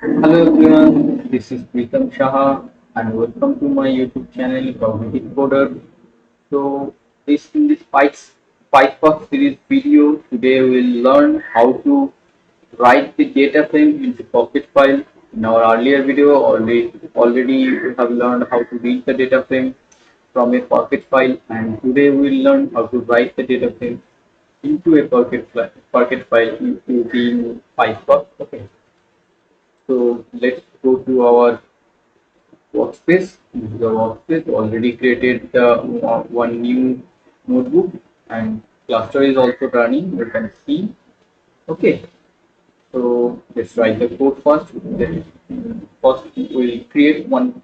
Hello everyone, this is Pritam Shah and welcome to my YouTube channel Cognitive Coder. So in this PySpark series video, today we'll learn how to write the data frame into Pocket file. In our earlier video, already we have learned how to read the data frame from a Pocket file, and today we'll learn how to write the data frame into a Pocket file using PySpark. Okay, so let's go to our workspace. This is the workspace. Already created the one new notebook and cluster is also running. You can see. Okay. So let's write the code first. Then first we'll create one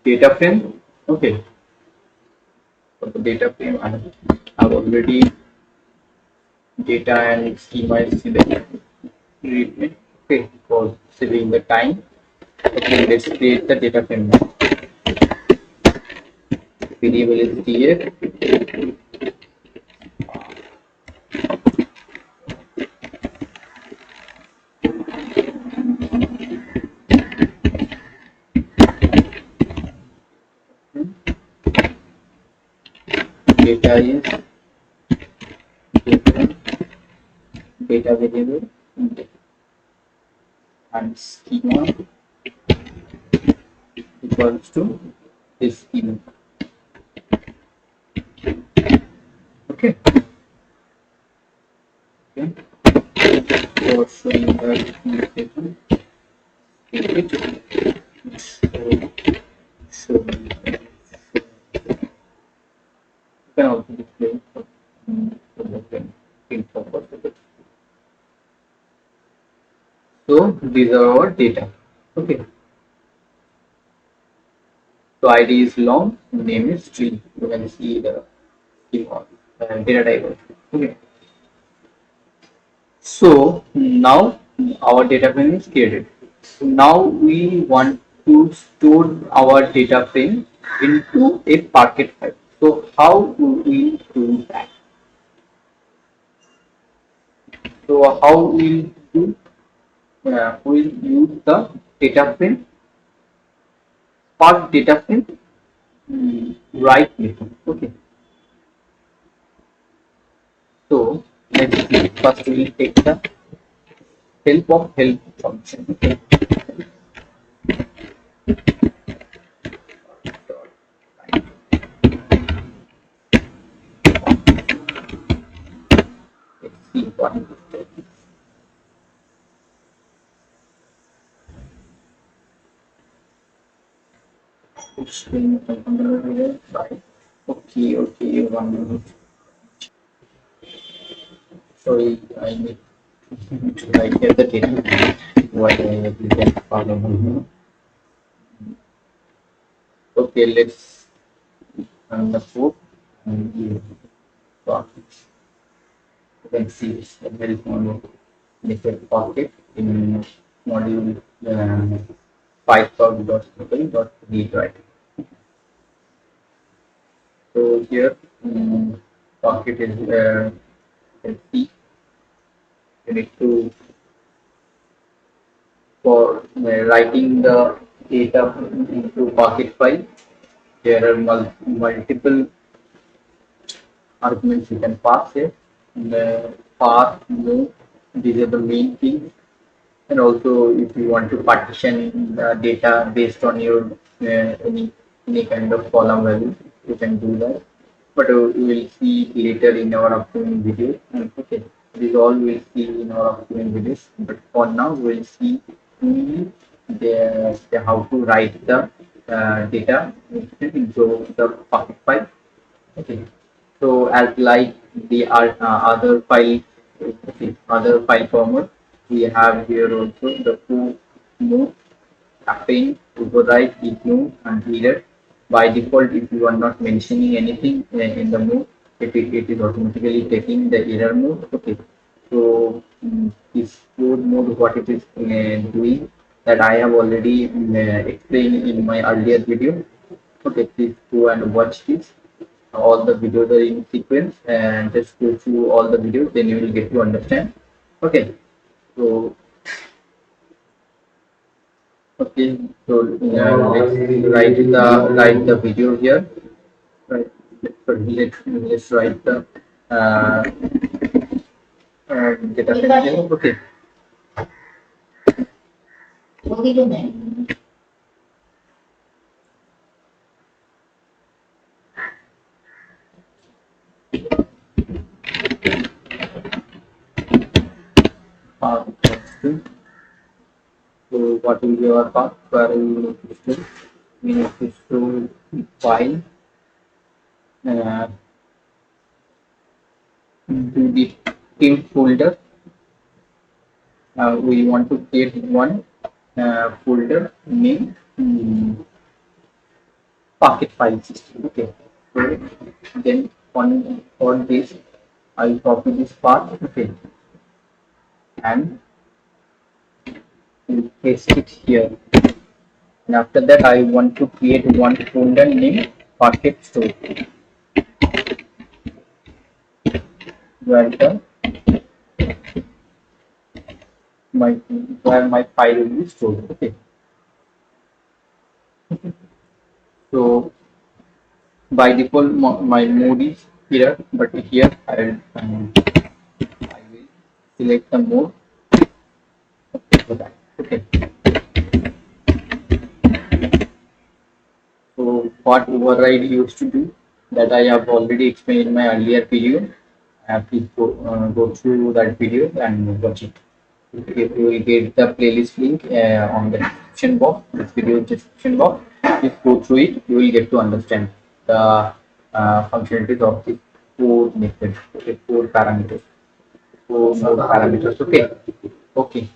data frame. Okay. For the data frame, I have already data and schema is selected. Okay. For saving the time. Okay. Let's create the data frame. Variable is df. Data is data variable and schema equals to this schema. Okay. Okay. For showing the communication, it show you can also display for the print purpose. So these are our data. Okay. So ID is long, name is string. You can see the schema, data type. Okay. So now our data frame is created. So now we want to store our data frame into a parquet file. So how do we do that? So how we do? We'll use the data frame, Spark data frame, write method. Okay. So let's see. First we'll take the help function. Okay. Let's see what it is. Right. Okay, 1 minute. Sorry, I need to write here the data. Why I can follow me. Okay, let's run the code and you can see there is one method pocket in module python.read, right? So here pocket is let's see, you need to for writing the data into pocket file. There are multiple arguments you can pass here. The path, move, these are the main things. And also, if you want to partition the data based on your any kind of column value, you can do that. But we will see later in our upcoming video. Okay, this all we'll see in our upcoming videos. But for now, we'll see only how to write the data into the Pocket file. Okay, so as like the other file, okay, other file format, we have here also the two move, append, override, ignore, and header. By default, if you are not mentioning anything in the move, it is automatically taking the error mode. Okay, so this code mode, what it is doing, that I have already explained in my earlier video. Okay, please go and watch this. All the videos are in sequence and just go through all the videos, then you will get to understand. Okay, so Okay, so let's write the video here. Right. Let's write the uh, data frame. Okay. Path two. So what will be our path? Where we need to store? We need to store file uh, into the team folder. We want to create one folder named Pocket File System. Okay. So then on this, I copy this path. Okay, and we'll paste it here. And after that, I want to create one folder named Pocket Store, where the my where my file will be stored. Okay. So by default, my mode is here, but here I will select the mode for that. Okay. So what override used to do, that I have already explained in my earlier video. Please go through that video and watch it. You will get the playlist link on the description box, this video description box. Please go through it. You will get to understand the functionalities of the four methods, okay, four parameters, four more parameters. Okay, okay,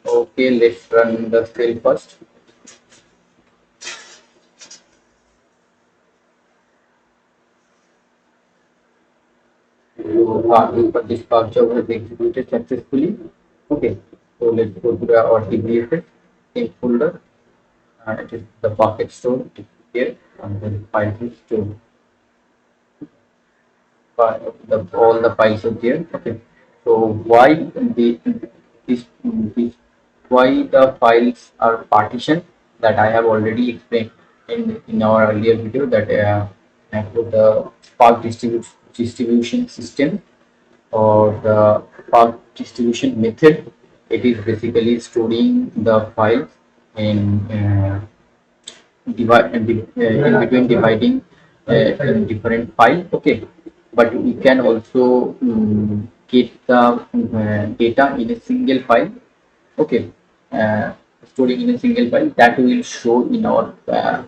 okay. Let's run the cell first. But this capture was executed successfully. Okay, so let's go to our TBFS in folder. It is the bucket store here, and then file is stored. All the files are there. Okay, so this, this why the files are partitioned, that I have already explained in our earlier video, that for the Spark distribution system, or the Spark distribution method, it is basically storing the files in in between dividing in different file. Okay, but we can also get the data in a single file. Okay, storing in a single file, that will show in our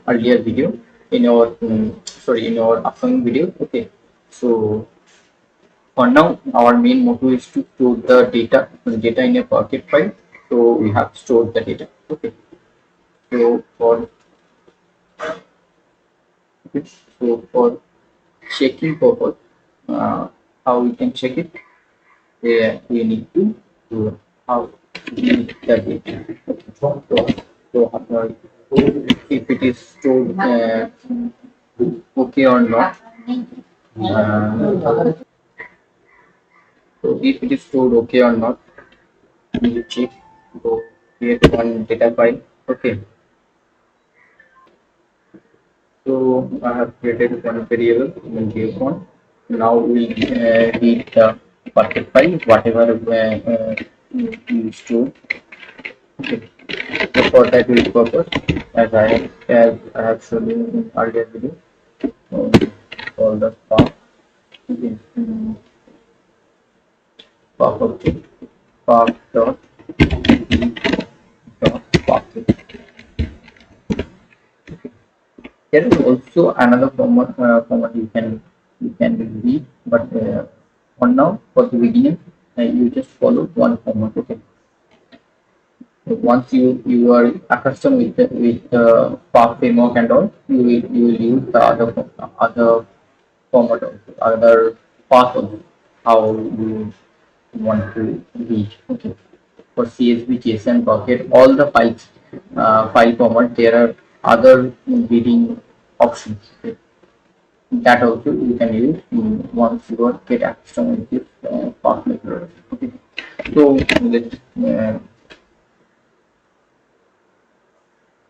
earlier video, in our sorry, in our upcoming video. Okay, so for now our main motto is to store the data in a Parquet file. So we have stored the data. Okay, so for okay, so for checking purpose, how we can check it? We need to do how we need the data. Okay. If it is stored okay or not. So if it is stored okay or not, we will check. So create one data file. Okay. So I have created one variable in JSON. Now we read the bucket file, whatever you store. Okay. So for that will purpose, as I have shown you in earlier video, for the Spark is Spark object, Spark dot Spark. There is also another format you can read, but for now, for the beginning, you just follow one format. Okay. So once you are accustomed with Spark framework and all, you will use the other format also, other path also, how you want to read. Okay. For CSV, JSON, Bucket, all the file format, there are other reading options. Okay. That also you can use once you get accustomed with this Spark method. Okay. So let's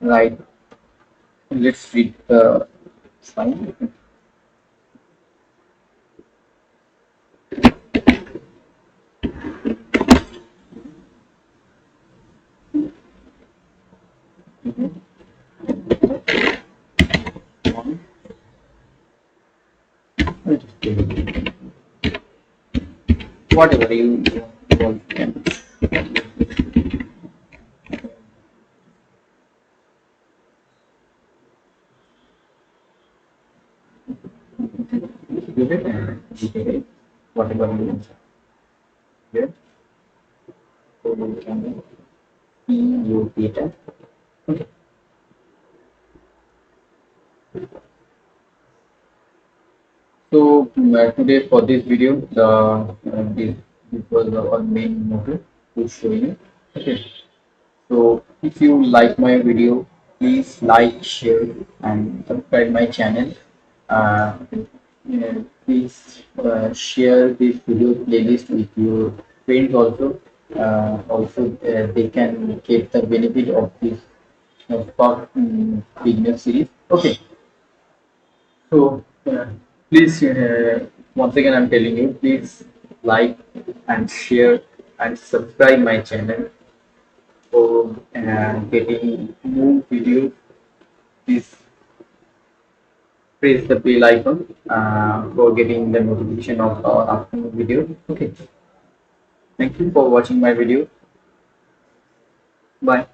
Right. Let's read the sign. Whatever you want. Give it and detail it. Whatever you want. Here. So you can see your data. Okay. So today for this video, this was our main motive to show you. Okay. So if you like my video, please like, share, and subscribe my channel. Please share this video playlist with your friends also. They can get the benefit of this Spark beginner series. Okay. So please, once again, I'm telling you, please like and share and subscribe my channel for getting more videos. Please press the bell icon for getting the notification of our upcoming video. Okay. Thank you for watching my video. Bye.